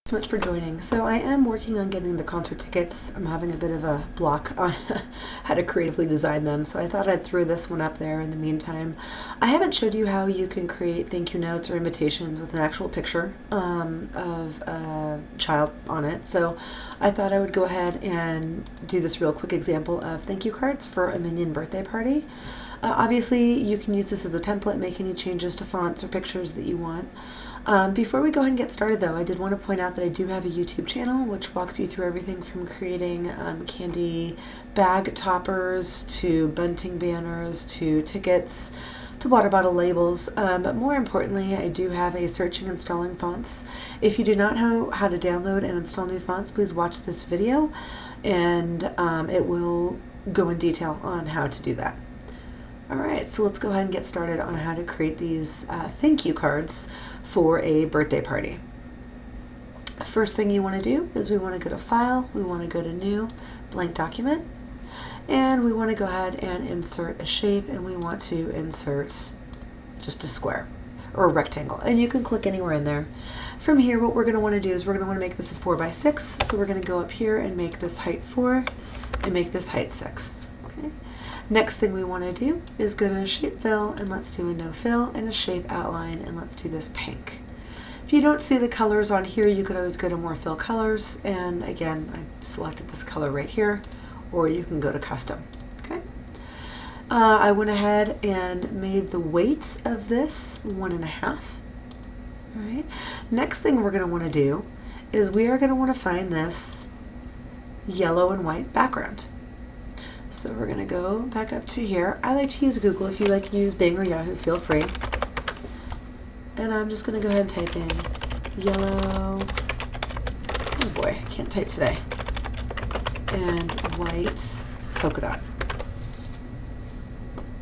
So much for joining. So I am working on getting the concert tickets. I'm having a bit of a block on how to creatively design them, so I thought I'd throw this one up there in the meantime. I haven't showed you how you can create thank you notes or invitations with an actual picture of a child on it, so I thought I would go ahead and do this real quick example of thank you cards for a minion birthday party. Obviously you can use this as a template, make any changes to fonts or pictures that you want. Before we go ahead and get started though, I did want to point out that I do have a YouTube channel which walks you through everything from creating candy bag toppers to bunting banners to tickets to water bottle labels, but more importantly I do have a searching and installing fonts. If you do not know how to download and install new fonts, please watch this video and it will go in detail on how to do that. Alright, so let's go ahead and get started on how to create these thank you cards for a birthday party. First thing you want to do is we want to go to File, we want to go to New, Blank Document, and we want to go ahead and insert a shape, and we want to insert just a square or a rectangle, and you can click anywhere in there. From here what we're going to want to do is we're going to want to make this a 4x6, so we're going to go up here and make this height 4 and make this height 6. Next thing we want to do is go to a shape fill, and let's do a no fill, and a shape outline, and let's do this pink. If you don't see the colors on here, you could always go to more fill colors, and again I selected this color right here, or you can go to custom. Okay. I went ahead and made the weight of this 1.5. Alright. Next thing we're going to want to do is we are going to want to find this yellow and white background. So we're going to go back up to here. I like to use Google. If you like to use Bing or Yahoo, feel free. And I'm just going to go ahead and type in yellow, oh boy, I can't type today, and white polka dot.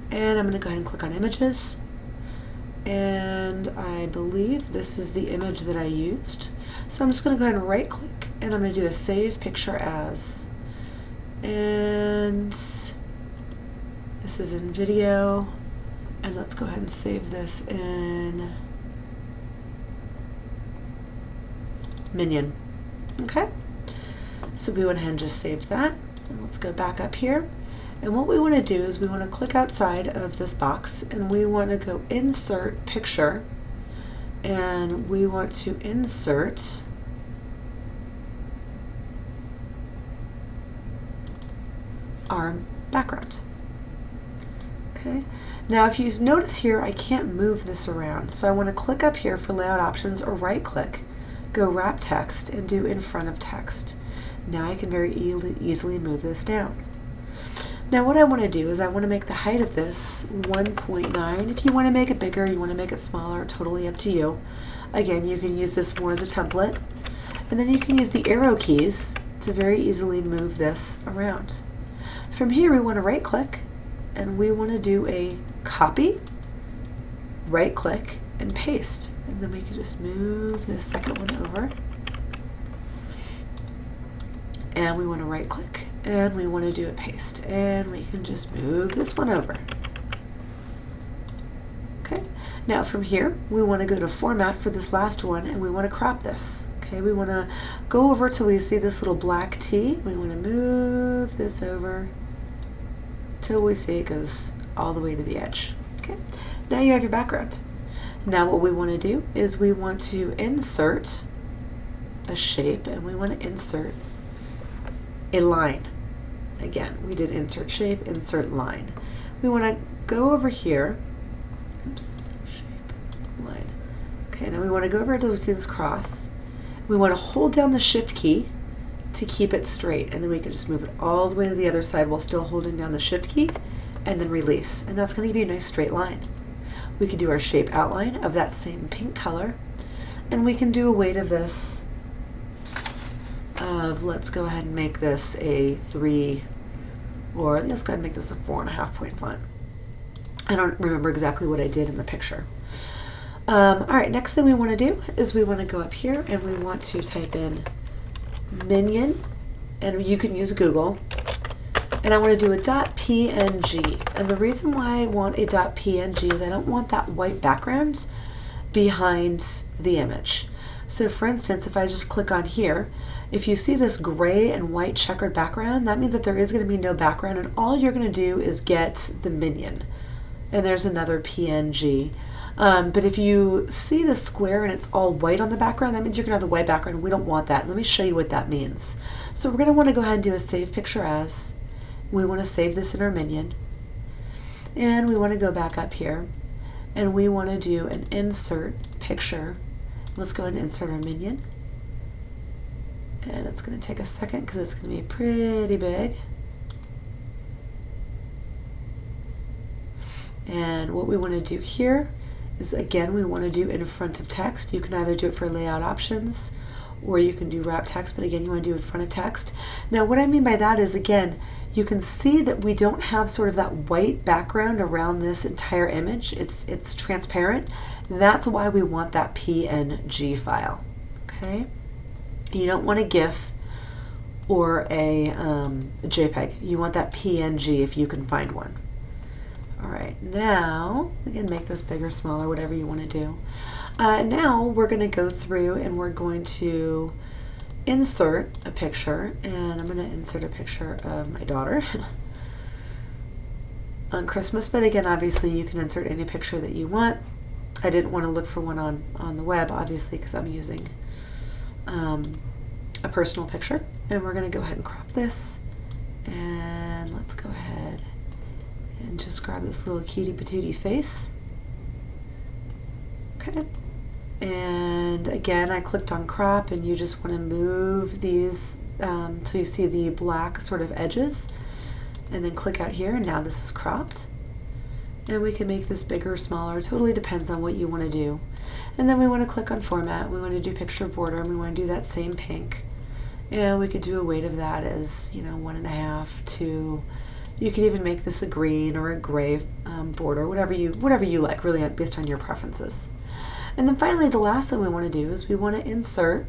And I'm going to go ahead and click on images. And I believe this is the image that I used. So I'm just going to go ahead and right click, and I'm going to do a save picture as. And this is in video, and let's go ahead and save this in Minion. Okay, so we went ahead and just saved that, and let's go back up here, and what we want to do is we want to click outside of this box, and we want to go insert picture, and we want to insert our background. Okay, now if you notice here I can't move this around, so I want to click up here for layout options or right click, go wrap text, and do in front of text. Now I can very easily move this down. Now what I want to do is I want to make the height of this 1.9. If you want to make it bigger, you want to make it smaller, totally up to you. Again, you can use this more as a template, and then you can use the arrow keys to very easily move this around. From here we want to right click, and we want to do a copy, right click, and paste, and then we can just move this second one over, and we want to right click, and we want to do a paste, and we can just move this one over. Okay, now from here we want to go to format for this last one, and we want to crop this. Okay, we want to go over till we see this little black T. We want to move this over till we see it goes all the way to the edge. Okay, now you have your background. Now what we want to do is we want to insert a shape, and we want to insert a line. Again, we did insert shape, insert line. We want to go over here, oops, shape, line. Okay, now we want to go over until we see this cross. We want to hold down the shift key to keep it straight, and then we can just move it all the way to the other side while still holding down the shift key, and then release, and that's going to give you a nice straight line. We could do our shape outline of that same pink color, and we can do a weight of this of, let's go ahead and make this a 3, or let's go ahead and make this a 4.5 point font. I don't remember exactly what I did in the picture. Alright, next thing we want to do is we want to go up here, and we want to type in minion, and you can use Google, and I want to do a .png, and the reason why I want a .png is I don't want that white background behind the image. So for instance, if I just click on here, if you see this gray and white checkered background, that means that there is going to be no background, and all you're going to do is get the minion. And there's another PNG. But if you see the square and it's all white on the background, that means you're going to have the white background. We don't want that. Let me show you what that means. So we're going to want to go ahead and do a save picture as. We want to save this in our minion. And we want to go back up here. And we want to do an insert picture. Let's go ahead and insert our minion. And it's going to take a second because it's going to be pretty big. And what we want to do here is, again, we want to do in front of text. You can either do it for layout options or you can do wrap text, but again, you want to do in front of text. Now, what I mean by that is, again, you can see that we don't have sort of that white background around this entire image. It's transparent. And that's why we want that PNG file, okay? You don't want a GIF or a JPEG. You want that PNG if you can find one. All right, now we can make this bigger, smaller, whatever you want to do. Now we're going to go through and we're going to insert a picture, and I'm going to insert a picture of my daughter on Christmas, but again, obviously you can insert any picture that you want. I didn't want to look for one on the web, obviously, because I'm using a personal picture, and we're going to go ahead and crop this, and let's go ahead and just grab this little cutie patooty's face. Okay. And again, I clicked on crop, and you just want to move these till you see the black sort of edges, and then click out here, and now this is cropped. And we can make this bigger or smaller, totally depends on what you want to do. And then we want to click on format, we want to do picture border, and we want to do that same pink. And we could do a weight of that as, 1.5 to, you could even make this a green or a gray border, whatever you like, really based on your preferences. And then finally, the last thing we want to do is we want to insert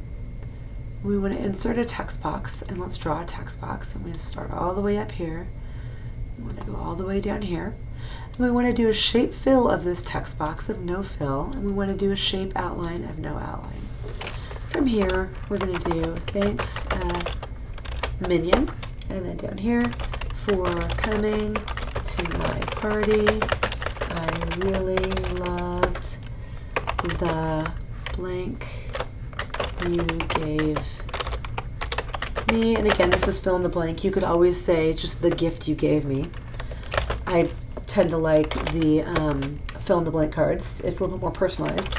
a text box, and let's draw a text box, and we start all the way up here. We want to go all the way down here. And we want to do a shape fill of this text box of no fill, and we want to do a shape outline of no outline. From here, we're going to do thanks minion, and then down here, for coming to my party. I really loved the blank you gave me. And again, this is fill in the blank. You could always say just the gift you gave me. I tend to like the fill in the blank cards. It's a little bit more personalized.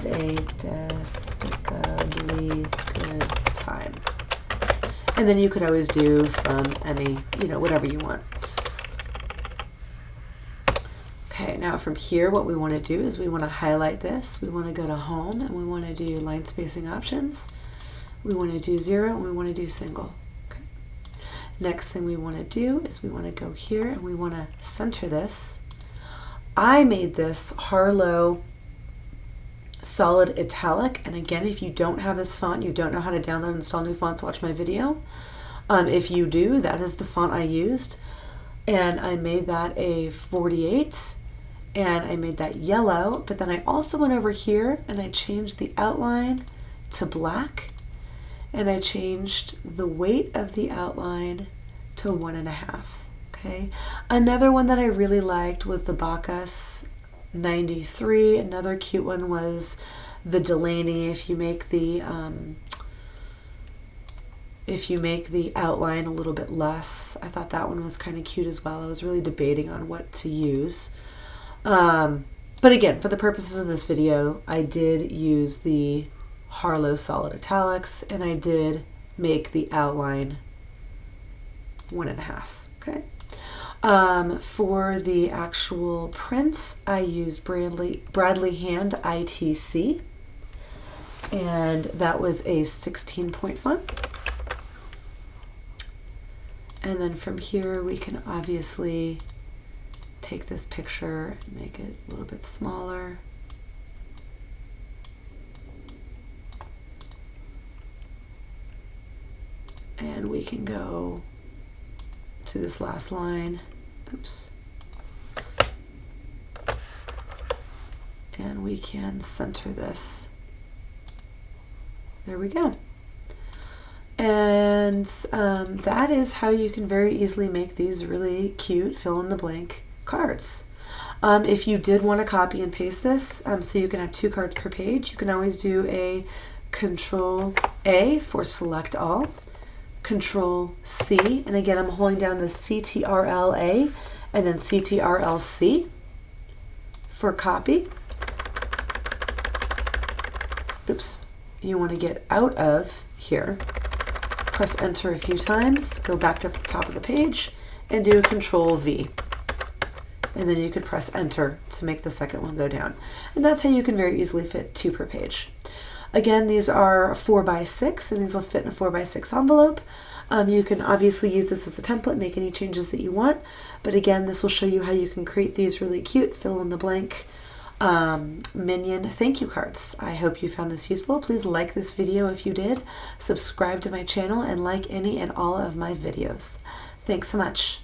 A despicably good time. And then you could always do from Emmy, whatever you want. Okay, now from here, what we want to do is we want to highlight this. We want to go to home, and we want to do line spacing options. We want to do 0, and we want to do single. Okay. Next thing we want to do is we want to go here, and we want to center this. I made this Harlow solid italic, and again, if you don't have this font, you don't know how to download and install new fonts, watch my video. If you do, that is the font I used, and I made that a 48, and I made that yellow, but then I also went over here and I changed the outline to black, and I changed the weight of the outline to 1.5. Okay. Another one that I really liked was the Bacchus 93. Another cute one was the Delaney. If you make the outline a little bit less, I thought that one was kind of cute as well. I was really debating on what to use. But again, for the purposes of this video, I did use the Harlow Solid Italics, and I did make the outline 1.5. Okay. For the actual print, I used Bradley Hand ITC, and that was a 16-point font. And then from here, we can obviously take this picture and make it a little bit smaller. And we can go to this last line. Oops. And we can center this There we go. And that is how you can very easily make these really cute fill-in-the-blank cards. If you did want to copy and paste this, so you can have 2 cards per page, you can always do a Control A for select all, Control C, and again I'm holding down the CTRL-A and then CTRL-C for copy. Oops, you want to get out of here, press enter a few times, go back up to the top of the page and do Control V. And then you could press enter to make the second one go down. And that's how you can very easily fit 2 per page. Again, these are 4x6 and these will fit in a 4x6 envelope. You can obviously use this as a template, make any changes that you want. But again, this will show you how you can create these really cute fill in the blank minion thank you cards. I hope you found this useful. Please like this video if you did. Subscribe to my channel and like any and all of my videos. Thanks so much.